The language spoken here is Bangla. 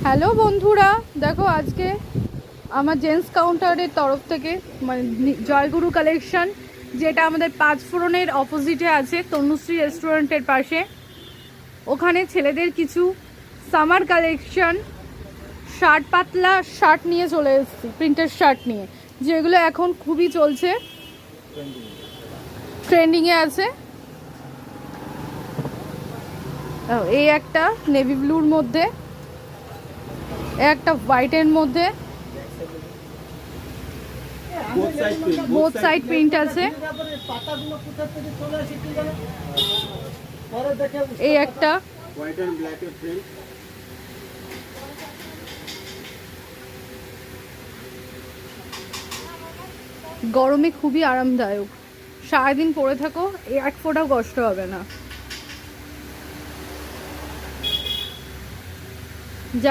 হ্যালো বন্ধুরা, দেখো আজকে আমার জেন্টস কাউন্টারের তরফ থেকে মানে জয়গুরু কালেকশন, যেটা আমাদের পাঁচফোড়নের অপোজিটে আছে, তনুশ্রী রেস্টুরেন্টের পাশে। ওখানে ছেলেদের কিছু সামার কালেকশন শার্ট, পাতলা শার্ট নিয়ে চলে এসেছি, প্রিন্টের শার্ট নিয়ে, যেগুলো এখন খুবই চলছে, ট্রেন্ডিংয়ে আছে। এই একটা নেভি ব্লুর মধ্যে, একটা হোয়াইটের মধ্যে, বোথ সাইড প্রিন্ট আছে। এই একটা হোয়াইট এন্ড ব্ল্যাক এর প্রিন্ট। গরমে খুবই আরামদায়ক, সারাদিন পরে থাকো, এক ফোঁটাও কষ্ট হবে না। যারা